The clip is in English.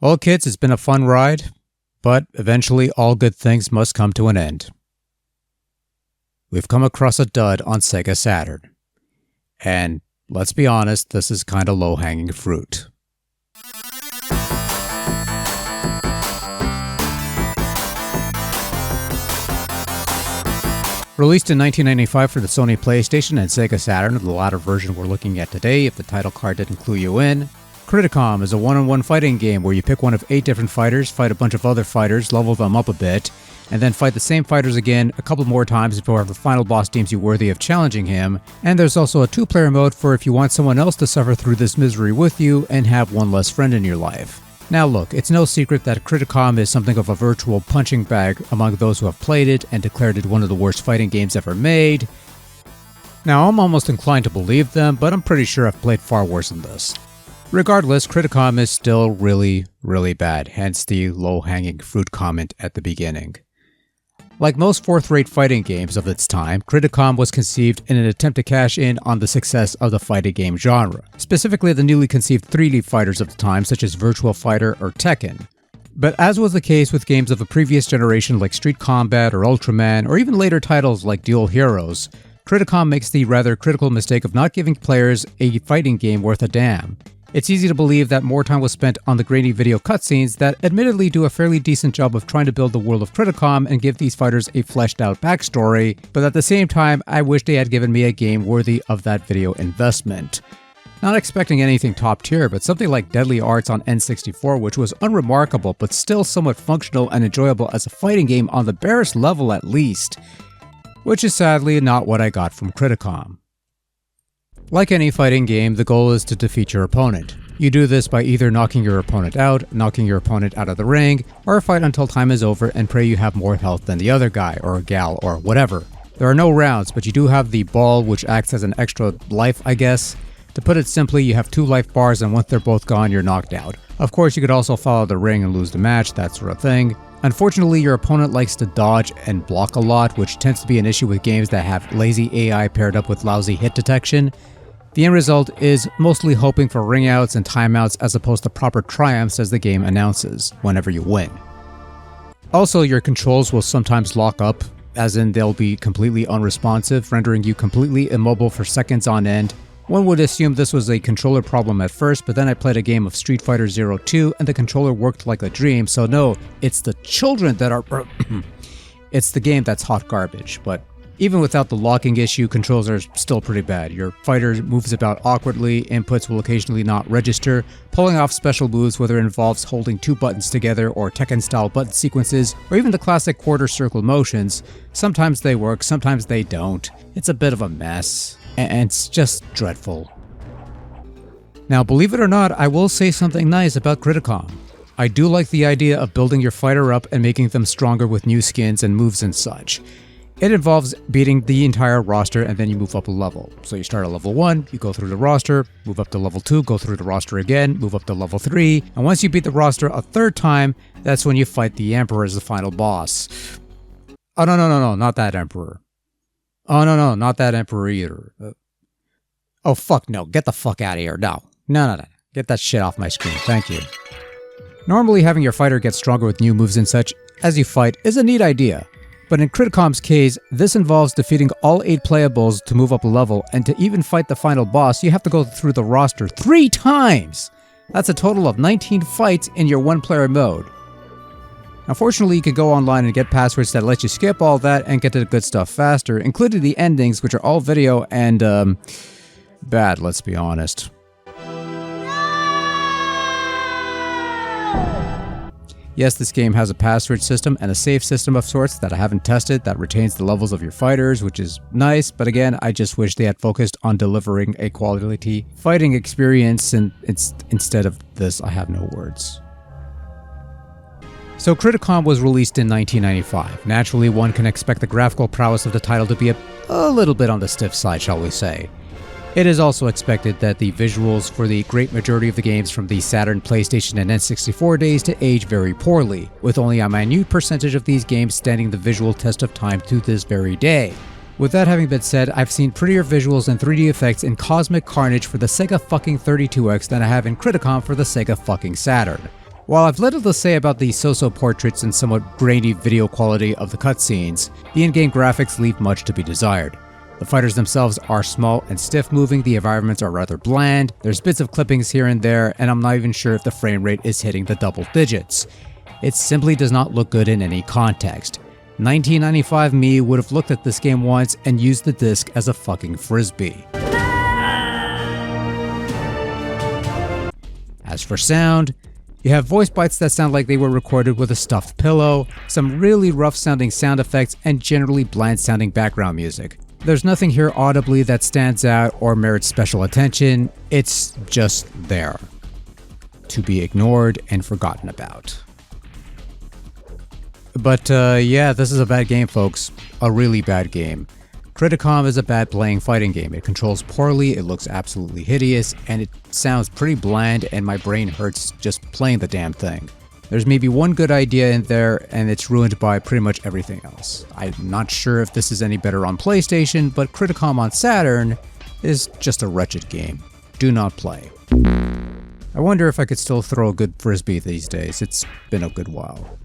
Well, kids, it's been a fun ride, but eventually all good things must come to an end. We've come across a dud on Sega Saturn. And let's be honest, this is kinda low-hanging fruit. Released in 1995 for the Sony PlayStation and Sega Saturn, the latter version we're looking at today if the title card didn't clue you in, Criticom is a one-on-one fighting game where you pick one of 8 different fighters, fight a bunch of other fighters, level them up a bit, and then fight the same fighters again a couple more times before the final boss deems you worthy of challenging him. And there's also a 2-player mode for if you want someone else to suffer through this misery with you and have one less friend in your life. Now look, it's no secret that Criticom is something of a virtual punching bag among those who have played it and declared it one of the worst fighting games ever made. Now I'm almost inclined to believe them, but I'm pretty sure I've played far worse than this. Regardless, Criticom is still really, really bad, hence the low-hanging fruit comment at the beginning. Like most fourth-rate fighting games of its time, Criticom was conceived in an attempt to cash in on the success of the fighting game genre, specifically the newly conceived 3D fighters of the time such as Virtua Fighter or Tekken. But as was the case with games of a previous generation like Street Combat or Ultraman, or even later titles like Dual Heroes, Criticom makes the rather critical mistake of not giving players a fighting game worth a damn. It's easy to believe that more time was spent on the grainy video cutscenes that admittedly do a fairly decent job of trying to build the world of Criticom and give these fighters a fleshed out backstory, but at the same time, I wish they had given me a game worthy of that video investment. Not expecting anything top tier, but something like Deadly Arts on N64, which was unremarkable but still somewhat functional and enjoyable as a fighting game on the barest level at least, which is sadly not what I got from Criticom. Like any fighting game, the goal is to defeat your opponent. You do this by either knocking your opponent out of the ring, or fight until time is over and pray you have more health than the other guy or gal or whatever. There are no rounds, but you do have the ball, which acts as an extra life, I guess. To put it simply, you have 2 life bars and once they're both gone, you're knocked out. Of course, you could also follow the ring and lose the match, that sort of thing. Unfortunately, your opponent likes to dodge and block a lot, which tends to be an issue with games that have lazy AI paired up with lousy hit detection. The end result is mostly hoping for ring-outs and timeouts as opposed to proper triumphs as the game announces, whenever you win. Also, your controls will sometimes lock up, as in they'll be completely unresponsive, rendering you completely immobile for seconds on end. One would assume this was a controller problem at first, but then I played a game of Street Fighter 02 and the controller worked like a dream, so no, it's the children that are... it's the game that's hot garbage, but... Even without the locking issue, controls are still pretty bad. Your fighter moves about awkwardly, inputs will occasionally not register, pulling off special moves whether it involves holding 2 buttons together or Tekken-style button sequences, or even the classic quarter circle motions. Sometimes they work, sometimes they don't. It's a bit of a mess, and it's just dreadful. Now, believe it or not, I will say something nice about Criticom. I do like the idea of building your fighter up and making them stronger with new skins and moves and such. It involves beating the entire roster and then you move up a level. So you start at level 1, you go through the roster, move up to level 2, go through the roster again, move up to level 3, and once you beat the roster a 3rd time, that's when you fight the Emperor as the final boss. Oh no, not that Emperor. Oh no, not that Emperor either. Oh fuck no, get the fuck out of here, no. Get that shit off my screen, thank you. Normally having your fighter get stronger with new moves and such as you fight is a neat idea. But in Criticom's case, this involves defeating all 8 playables to move up a level, and to even fight the final boss, you have to go through the roster 3 times! That's a total of 19 fights in your 1-player mode. Unfortunately, you can go online and get passwords that let you skip all that and get to the good stuff faster, including the endings, which are all video and, bad, let's be honest. Yes, this game has a password system and a save system of sorts that I haven't tested that retains the levels of your fighters, which is nice, but again, I just wish they had focused on delivering a quality fighting experience, and instead of this, I have no words. So Criticom was released in 1995. Naturally, one can expect the graphical prowess of the title to be a little bit on the stiff side, shall we say. It is also expected that the visuals for the great majority of the games from the Saturn, PlayStation, and N64 days to age very poorly, with only a minute percentage of these games standing the visual test of time to this very day. With that having been said, I've seen prettier visuals and 3D effects in Cosmic Carnage for the Sega fucking 32X than I have in Criticom for the Sega fucking Saturn. While I've little to say about the so-so portraits and somewhat grainy video quality of the cutscenes, the in-game graphics leave much to be desired. The fighters themselves are small and stiff-moving, the environments are rather bland, there's bits of clippings here and there, and I'm not even sure if the frame rate is hitting the double digits. It simply does not look good in any context. 1995 me would have looked at this game once and used the disc as a fucking frisbee. As for sound, you have voice bites that sound like they were recorded with a stuffed pillow, some really rough sounding sound effects, and generally bland sounding background music. There's nothing here audibly that stands out or merits special attention, it's just there. To be ignored and forgotten about. But yeah, this is a bad game, folks. A really bad game. Criticom is a bad playing fighting game. It controls poorly, it looks absolutely hideous, and it sounds pretty bland, and my brain hurts just playing the damn thing. There's maybe one good idea in there, and it's ruined by pretty much everything else. I'm not sure if this is any better on PlayStation, but Criticom on Saturn is just a wretched game. Do not play. I wonder if I could still throw a good frisbee these days. It's been a good while.